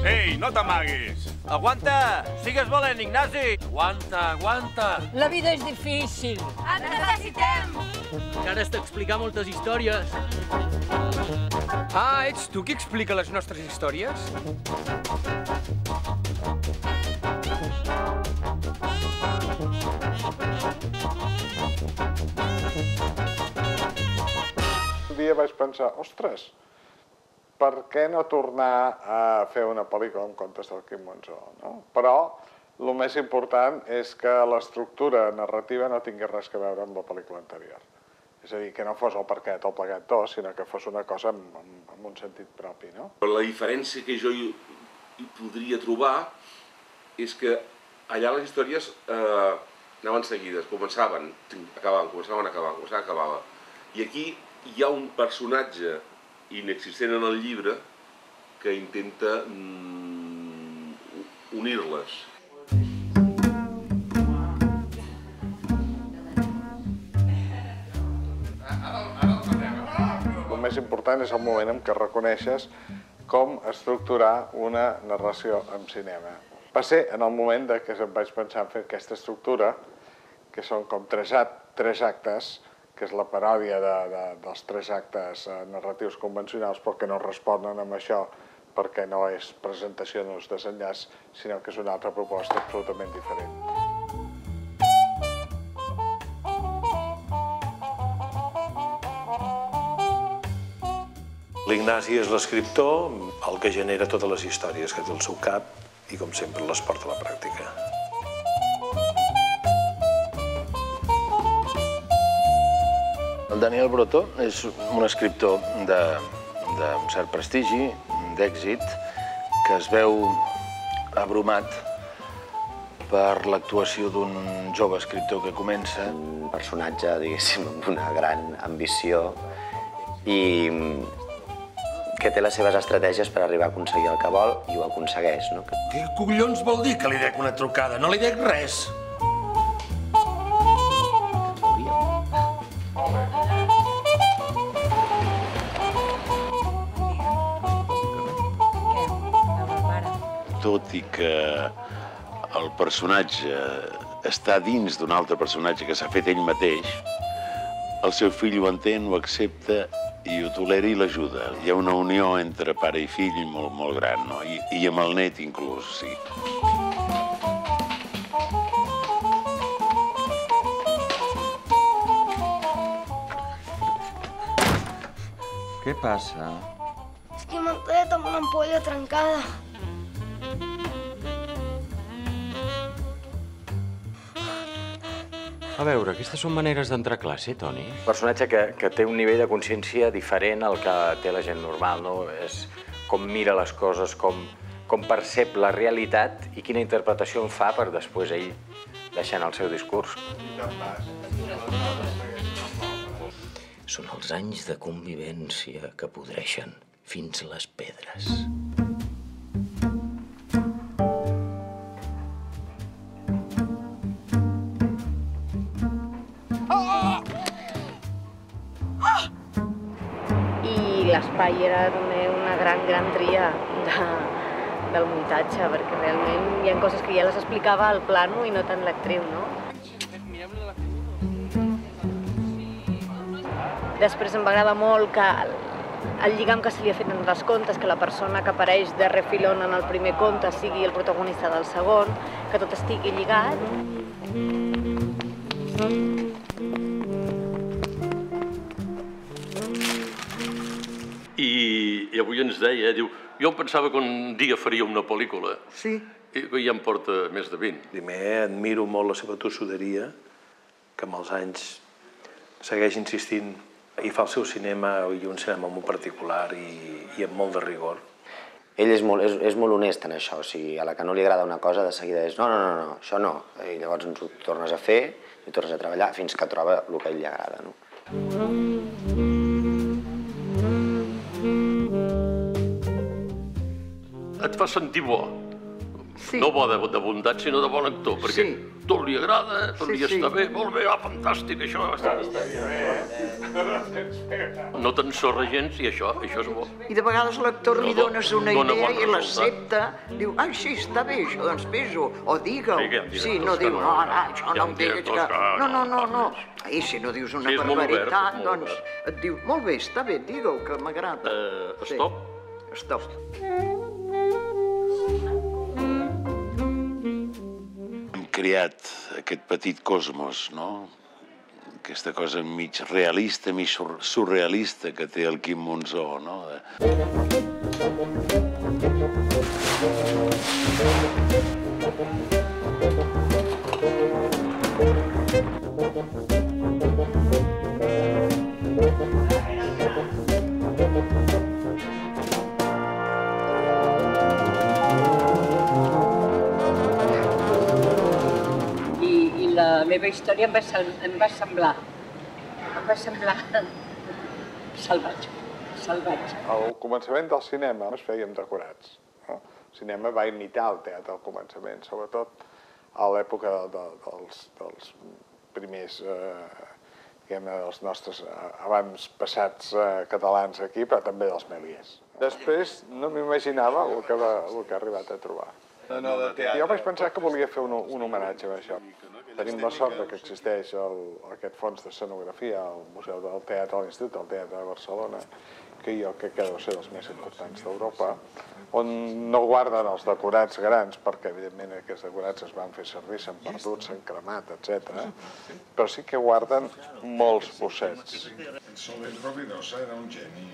Ei, no t'amaguis! Aguanta! Sigues valent, Ignasi! Aguanta, aguanta! La vida és difícil. Et necessitem! Encara has d'explicar moltes històries. Ah, ets tu qui explica les nostres històries? Un dia vaig pensar, ostres, per què no tornar a fer una pel·lícula amb contes del Quim Monzó, no? Però el més important és que l'estructura narrativa no tingui res a veure amb la pel·lícula anterior. És a dir, que no fos el Perquè tot plegat dos, sinó que fos una cosa amb un sentit propi, no? La diferència que jo hi podria trobar és que allà les històries anaven seguides, començaven, acabaven, començaven, acabaven, començaven, acabaven. I aquí hi ha un personatge inexistent en el llibre que intenta unir-les. El més important és el moment en què reconeixes com estructurar una narració en cinema. Va ser en el moment que em vaig pensar en fer aquesta estructura, que són com tres actes, que és la paròdia dels tres actes narratius convencionals, però que no responen amb això perquè no és presentació d'uns desenllaç, sinó que és una altra proposta absolutament diferent. L'Ignasi és l'escriptor, el que genera totes les històries que té al seu cap i, com sempre, les porta a la pràctica. El Daniel Brotó és un escriptor d'un cert prestigi, d'èxit, que es veu abrumat per l'actuació d'un jove escriptor que comença. Un personatge, diguéssim, amb una gran ambició i que té les seves estratègies per arribar a aconseguir el que vol i ho aconsegueix, no? Què collons vol dir que li dec una trucada? No li dec res. Tot i que el personatge està dins d'un altre personatge que s'ha fet ell mateix, el seu fill ho entén, ho accepta i ho tolera i l'ajuda. Hi ha una unió entre pare i fill molt gran, no? I amb el net inclús, sí. Què passa? És que m'han tallat amb una ampolla trencada. A veure, aquestes són maneres d'entrar a classe, Toni? Un personatge que té un nivell de consciència diferent al que té la gent normal, no? És com mira les coses, com percep la realitat i quina interpretació en fa per després ell deixar el seu discurs. Són els anys de convivència que podreixen fins les pedres. L'espai era també una gran tria del muntatge, perquè realment hi ha coses que ja les explicava el plano i no tant l'actriu, no? Després em va agradar molt que el lligam que se li ha fet entre els contes, que la persona que apareix de refilón en el primer conte sigui el protagonista del segon, que tot estigui lligat. I avui ens deia, diu, jo em pensava que un dia faria una pel·lícula. Sí. I ja en porta més de 20. Primer, admiro molt la seva tossuderia, que amb els anys segueix insistint i fa el seu cinema i un cinema molt particular i amb molt de rigor. Ell és molt honest en això, o sigui, a la que no li agrada una cosa, de seguida és no, això no. I llavors ens ho tornes a fer i tornes a treballar fins que troba el que a ell li agrada, no? Et fa sentir bo. No bo de bondat, sinó de bon actor, perquè tot li agrada, tot li està bé, molt bé, fantàstic, això està bé. No t'ensorra gens i això és bo. I de vegades l'actor li dones una idea i l'accepta, diu, ai, sí, està bé, això, doncs fes-ho, o digue-ho. Sí, no diu, no, això no ho digues, no. I si no dius una barbaritat, doncs et diu, molt bé, està bé, digue-ho, que m'agrada. Stop. Stop. Hem creat aquest petit cosmos, no? Aquesta cosa mig realista, mig surrealista que té el Quim Monzó, no? I la meva història em va semblar salvatge. Al començament del cinema es fèiem decorats. El cinema va imitar el teatre al començament, sobretot a l'època dels primers, dels nostres avantpassats catalans aquí, però també dels Méliès. Després no m'imaginava el que ha arribat a trobar. Jo vaig pensar que volia fer un homenatge a això. Tenim la sort que existeix aquest fons d'escenografia al Museu del Teatre de l'Institut, al Teatre de Barcelona, que jo crec que deu ser dels més importants d'Europa, on no guarden els decorats grans, perquè evidentment aquests decorats es van fer servir, s'han perdut, s'han cremat, etc. Però sí que guarden molts bossets. El Soler Rovirosa era un geni.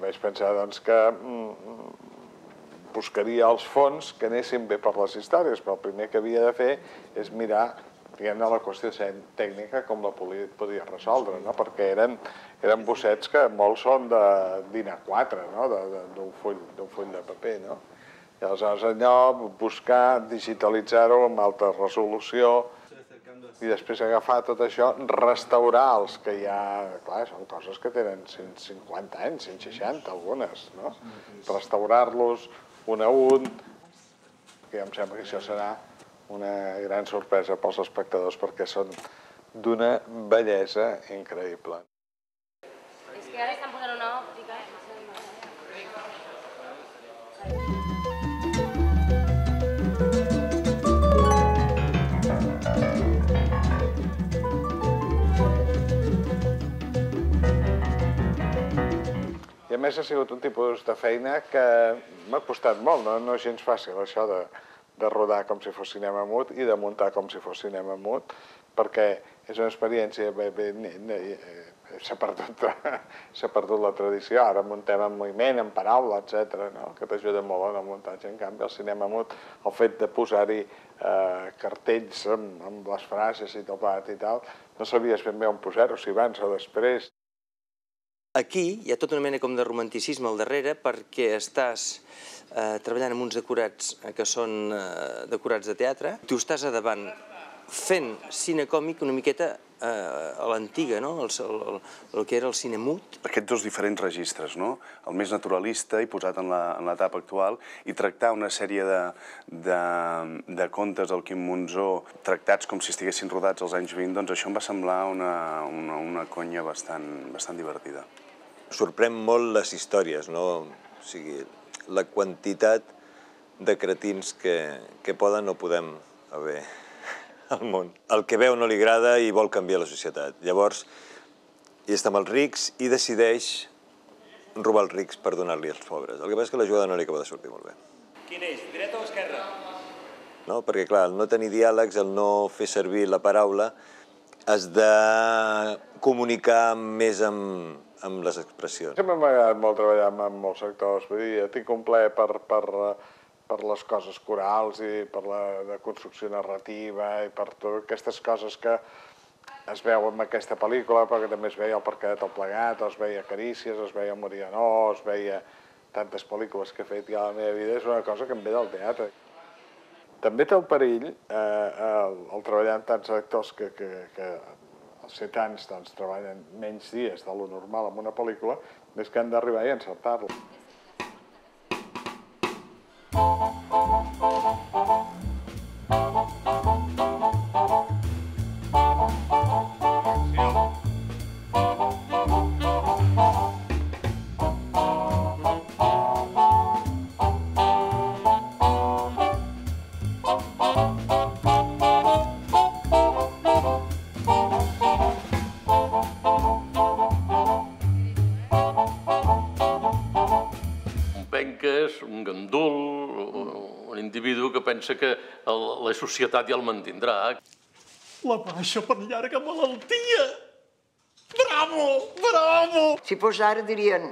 Vaig pensar, doncs, que buscaria els fons que anessin bé per les històries, però el primer que havia de fer és mirar, diguem-ne, la qüestió tècnica com la podia resoldre, perquè eren bossets que molts són de DIN A4, d'un full de paper. I aleshores allò, buscar, digitalitzar-ho amb alta resolució i després agafar tot això, restaurar els que ja... Clar, són coses que tenen 150 anys, 160, algunes, no? Restaurar-los un a un, que em sembla que això serà una gran sorpresa pels espectadors perquè són d'una bellesa increïble. És que ara estan posant una òptica. I a més ha sigut un tipus de feina que m'ha costat molt, no és gens fàcil això de rodar com si fos cinema mut i de muntar com si fos cinema mut, perquè és una experiència, s'ha perdut la tradició, ara muntem en moviment, en paraula, etc., que t'ajuda molt en el muntatge. En canvi, el cinema mut, el fet de posar-hi cartells amb les frases i tot plegat i tal, no sabies ben bé on posar-ho, si abans o després. Aquí hi ha tota una mena com de romanticisme al darrere perquè estàs treballant amb uns decorats que són decorats de teatre. Tu estàs a davant fent cine còmic una miqueta a l'antiga, el que era el cine mut. Aquests dos diferents registres, el més naturalista i posat en l'etapa actual i tractar una sèrie de contes del Quim Monzó tractats com si estiguessin rodats als anys 20, doncs això em va semblar una conya bastant divertida. Sorprèn molt les històries, o sigui, la quantitat de cretins que poden o podem haver al món. El que veu no li agrada i vol canviar la societat. Llavors, està amb els rics i decideix robar els rics per donar-li als pobres. El que passa és que la jugada no li acaba de sortir molt bé. Quin és, dreta o esquerra? No, perquè, clar, el no tenir diàlegs, el no fer servir la paraula, has de comunicar més amb les expressions. Sempre m'ha agradat molt treballar amb molts actors. Vull dir, tinc un plaer per les coses corals i per la construcció narrativa i per totes aquestes coses que es veu en aquesta pel·lícula, però que també es veia el Perquè de tot plegat, es veia Carícies, es veia Morianó, es veia tantes pel·lícules que he fet ja a la meva vida. És una cosa que em ve del teatre. També té el perill, el treballar amb tants actors que als 7 anys treballen menys dies de lo normal en una pel·lícula, és que han d'arribar i encertar-lo. és un gandul, un individu que pensa que la societat ja el mantindrà. La baixa per llarga malaltia! Bravo, bravo! Si fos ara dirien,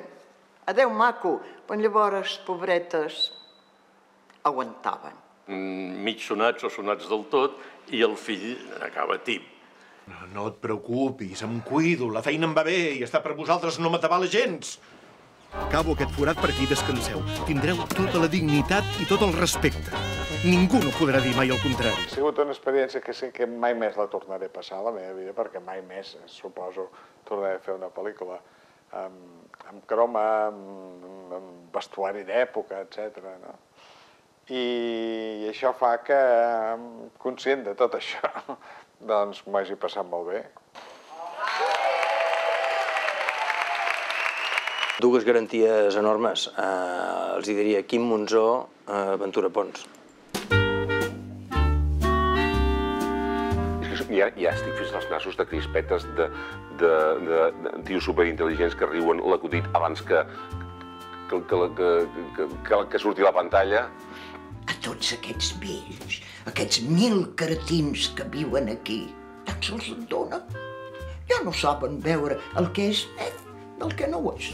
adeu maco, però llavors, pobretes, aguantaven. Mig sonats o sonats del tot, i el fill acaba tip. No et preocupis, em cuido, la feina em va bé i està per vosaltres no m'atabala gens. Acabo aquest forat per aquí, descanseu. Tindreu tota la dignitat i tot el respecte. Ningú no podrà dir mai el contrari. Ha sigut una experiència que sí que mai més la tornaré a passar a la meva vida, perquè mai més, suposo, tornaré a fer una pel·lícula amb croma, amb vestuari d'època, etc. I això fa que, conscient de tot això, doncs m'ho hagi passat molt bé. Dues garanties enormes. Els hi diria Quim Monzó, Ventura Pons. Ja estic fins als nassos de crispetes de tios superintel·ligents que riuen l'acudit abans que surti a la pantalla. A tots aquests vells, aquests 1000 cretins que viuen aquí, tant se'ls en dona. Ja no saben veure el que és net del que no ho és.